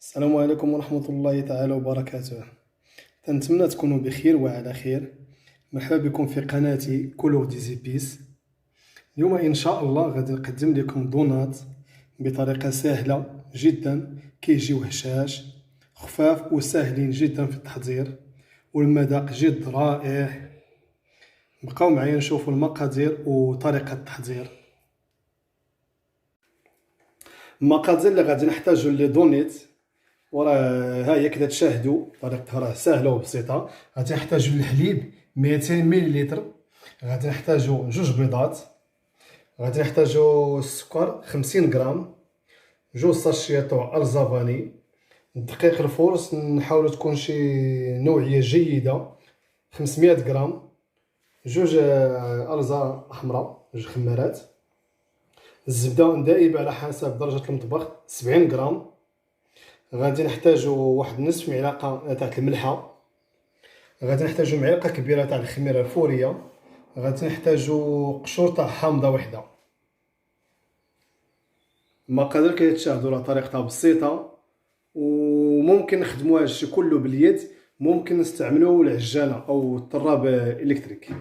السلام عليكم ورحمة الله تعالى وبركاته. نتمنى تكونوا بخير وعلى خير. مرحبا بكم في قناتي كولور دي زيبيس. اليوم إن شاء الله غادي نقدم لكم دونات بطريقة سهلة جدا، كيجيو هشاش خفاف وسهلين جدا في التحضير، والمذاق جد رائع. بقاو معايا نشوفوا المقادير وطريقة التحضير. المقادير اللي غادي نحتاجو لي دونيت، وراه ها هي كذا تشاهدوا طريقتها راه سهله وبسيطه. غادي نحتاجوا الحليب 200 مليلتر، غادي نحتاجوا جوج بيضات، غادي نحتاجوا السكر 50 غرام، جوج ساشيات تاع ارزا فاني، الدقيق الفورس نحاولوا تكون شي نوعيه جيده 500 غرام، جوج ارزا حمراء جوج خمارات، الزبده دائبه على حسب درجه المطبخ 70 غرام، غادي نحتاجو واحد نصف معلقه تاع الملحه، غادي نحتاجو معلقه كبيره تاع الخميره الفوريه، غادي نحتاجو قشور تاع حامضه وحده. المقادير كيتشاهدوا راه طريقتها بسيطه، وممكن نخدموا هذا الشيء كله باليد، ممكن نستعملوا العجانه او الطراب الكتريك.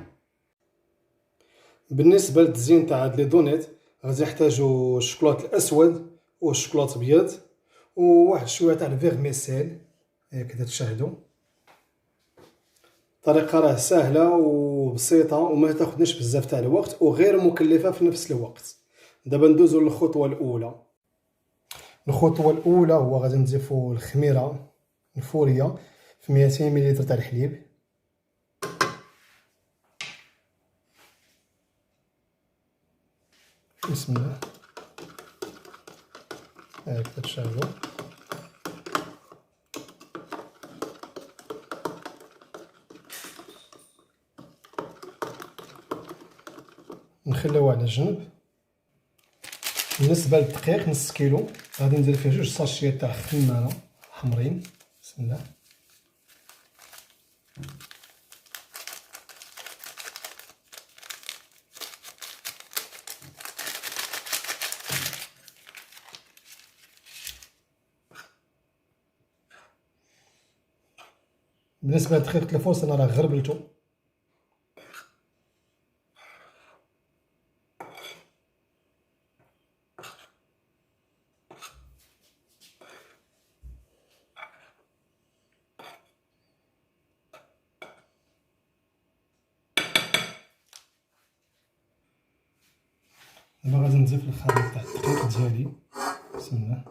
بالنسبه للتزيين تاع هاد لي دونيت غادي نحتاجو الشوكولاط الاسود والشوكولاط الابيض وواحد شويه تاع الفيغميسيل كذا تشاهدوا. الطريقه راه سهله وبسيطه وما تاخذناش بزاف تاع الوقت وغير مكلفه في نفس الوقت. دابا ندوزو للخطوه الاولى. الخطوه الاولى هو غادي نضيفو الخميره الفوريه في 200 مليلتر تاع الحليب، بسم الله هكذا تشاهدوا. نخليوه على جنب. بالنسبه للدقيق نص كيلو غادي ندير فيه جوج ساشيات تاع خماره حمرين، بسم الله. بالنسبه لدقيقه الفورس انا راه غربلتو. دابا غادي نضيف الخليط تاع الدقيق ديالي، بسم الله.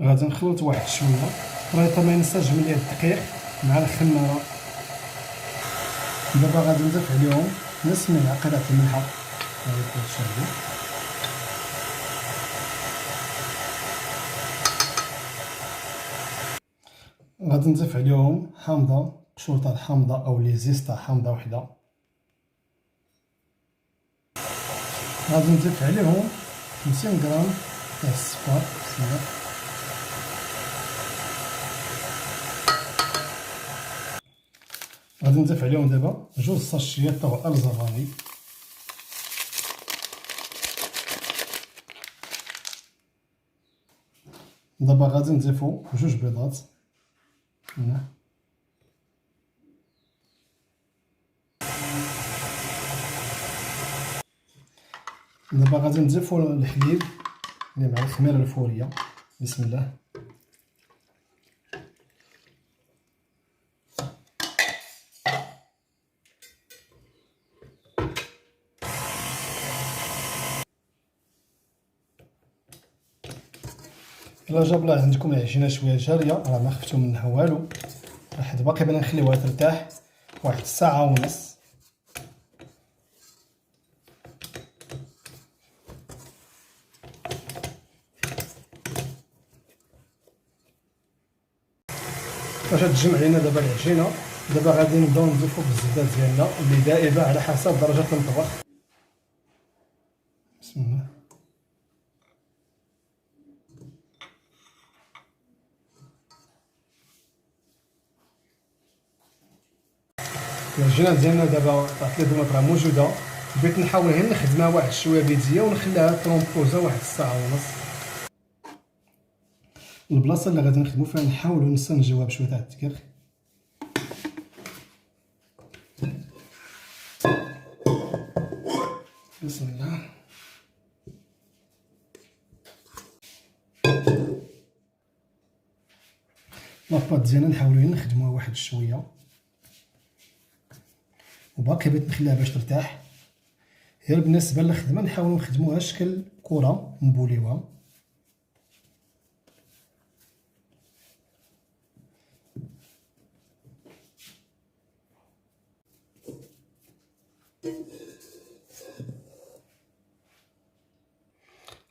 غادي نخلط واحد شويه، خليطه ما ينساش من الدقيق مع الخماره. دابا غادي نضيف عليهم نص ملعقه تاع الملحه، هاكا تشاهدوا. غادي نضيف عليهم حامضه، قشور تاع الحامضه او لي زيس تاع حامضه وحده. غادي نضيف عليهم 50 غرام تاع السكر، بسم الله. غادي نضيف عليهم دابا جوج ساشيات تاع ارز فاني، دابا غادي نضيفو جوج بيضات هنا، دابا غادي نضيفو الحليب اللي مع الخميره الفوريه، بسم الله. الا جا بلا عندكم عجينه شويه جاريه راه ما خفتو منها والو، راح باقي بلا نخليوها ترتاح واحد الساعه ونص. باش تجمع لينا دابا العجينه دابا غادي نبداو نضيفو بالزبده ديالنا اللي دائبه على حسب درجه المطبخ. بسم الله. العجينه ديالنا دابا طاحت لي دومات راه موجوده، بغيت نحاول غير نخدمها واحد شويه بيديا ونخليها ترومبوزا واحد الساعه ونص. البلاصه اللي غادي نخدمو فيها نحاولوا نستنجيوها بشويه تاع الدقيق. بسم الله. لاباط ديالنا نحاولوا نخدموها واحد شويه، وباقي بغيت نخليها باش ترتاح. غير بالنسبه للخدمه نحاولوا نخدموها شكل كره نبوليوها.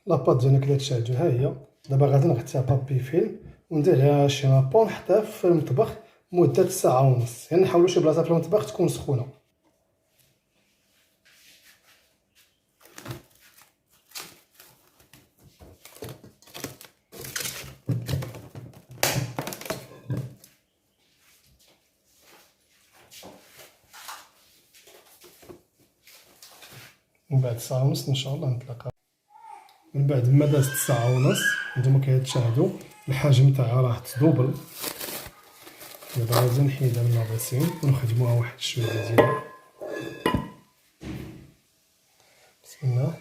لاباط ديالنا كدا تشعجو، ها هي. دابا غادي نغطيها بابي فيلم وندير لها شي لابون نحطها في المطبخ مده ساعه ونص. يعني نحاولوا شي بلاصه في المطبخ تكون سخونه. من بعد ساعه ونص ان شاء الله نتلاقاو. من بعد ما دازت ساعه ونص نتوما كتشاهدوا الحجم تاعها راه تدوبل. دابا غادي نحيدها من الغسيل ونخدموها واحد شويه مزيان. بسم الله.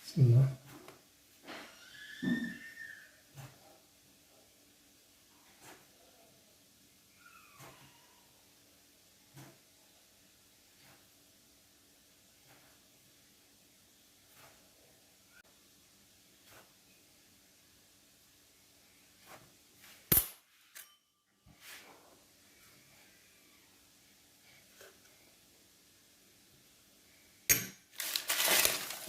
بسم الله.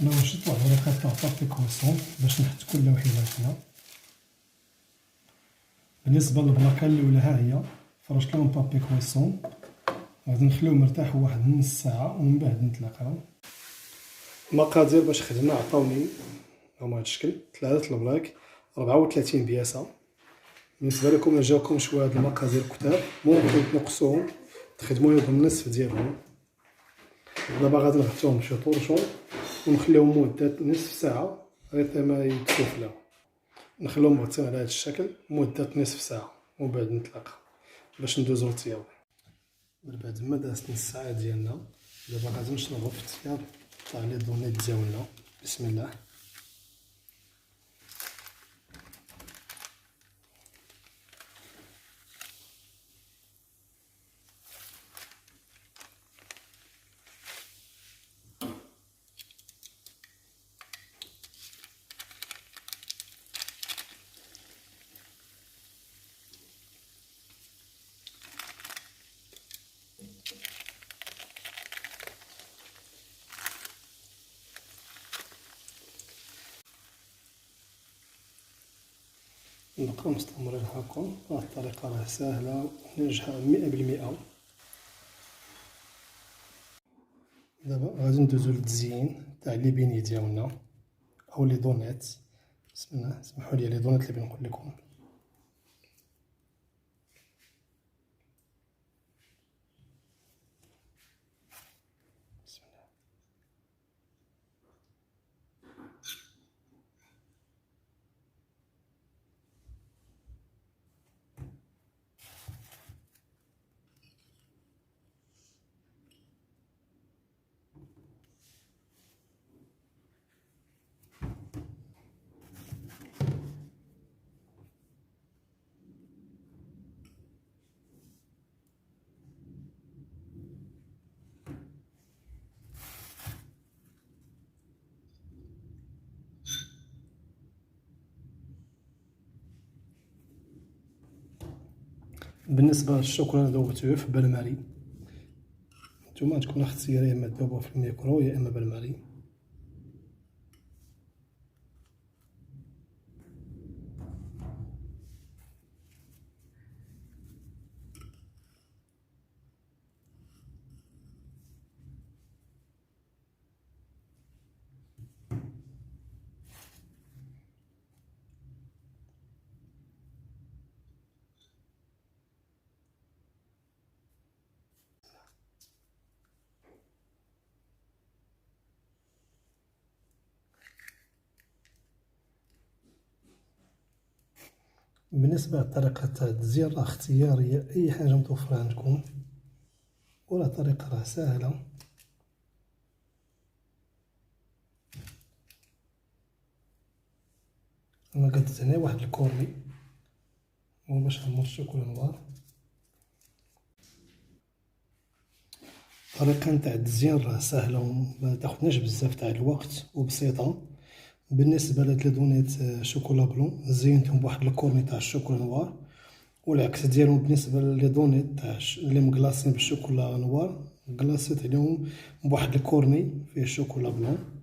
انا وجدت واحد الورقه تاع بابي كروسون باش نحط كل وحده هنا. بالنسبه للبلاكه الاولى ها هي فرشت لهم بابي كروسون، غادي نخليهم يرتاحوا واحد نص ساعه ومن بعد نتلاقاو. المقادير باش خدمنا عطاوني هما هاد الشكل: 3 البلاك، 34 بياسه. بالنسبه لكم الا جاوكم شويه هاد المقادير كتار ممكن تنقصوهم تخدموها بالنصف ديالهم. دابا غادي نغطيوهم بشي طورشون ونخليهم مده نصف ساعه غير حتى ما يتسفلاو. نخليهم مغطيين على هذا الشكل مده نصف ساعه ومن بعد نتلاقى باش ندوزو للطياب. من بعد ما دازت نص ساعه ديالنا دابا غادي نشربو في الطياب تاع لي دونيت ديالنا. بسم الله. نبقاو مستمرين هاكم. راه الطريقه راه ساهله وناجحه 100%. دابا غادي ندوزو للتزيين تاع لي بيني ديالنا او لي دونيت. بسم الله. اسمحوا لي لي دونيت اللي بنقول لكم. بسم الله. بالنسبه للشوكولا ذوبته في بالماري، نتوما تكون اختياري يا اما تذوبوه في الميكرو يا اما بالماري. بالنسبة لطريقة التزيين راه اختيارية، أي حاجة متوفرة عندكم، ولا طريقة راه ساهلة. أنا قدت هنا واحد الكورني هو باش نعمر الشوكولا نوار. الطريقة نتاع التزيين راه ساهلة ومتاخدناش بزاف تاع الوقت وبسيطة. بالنسبة لهاد لدونيت شوكولا بلون زينتهم بواحد الكورني تاع الشوكولا نوار، والعكس ديالهم بالنسبة لدونيت تاع لي مكلاصين بالشوكولا نوار كلاصيت عليهم بواحد الكورني فيه الشوكولا بلون.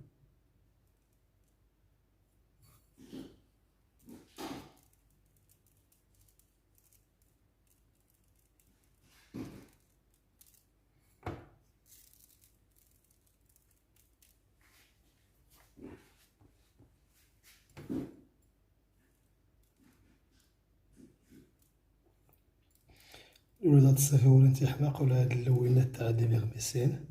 الوليدات الصغيورين تيحماقو على هاد اللوينات تاع لي فيغميسين.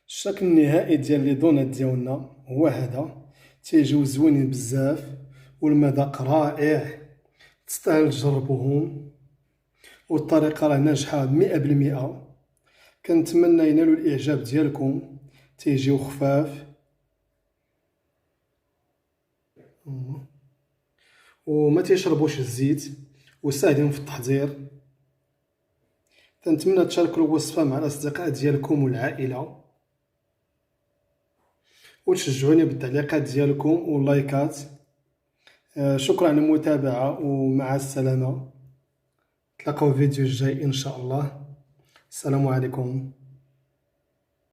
الشكل النهائي ديال لي دونات ديالنا هو هذا، تيجيو زوينين بزاف والمذاق رائع، تستاهل تجربوهم، والطريقة راه ناجحة 100%. كنتمنى ينالو الإعجاب ديالكم، تيجيو خفاف وما تيشربوش الزيت وساهلين في التحضير. كنتمنى تشاركوا الوصفة مع الأصدقاء ديالكم والعائلة، وتشجعوني بالتعليقات ديالكم واللايكات. شكرا على المتابعة ومع السلامة، تلاقاو في الفيديو الجاي إن شاء الله. السلام عليكم.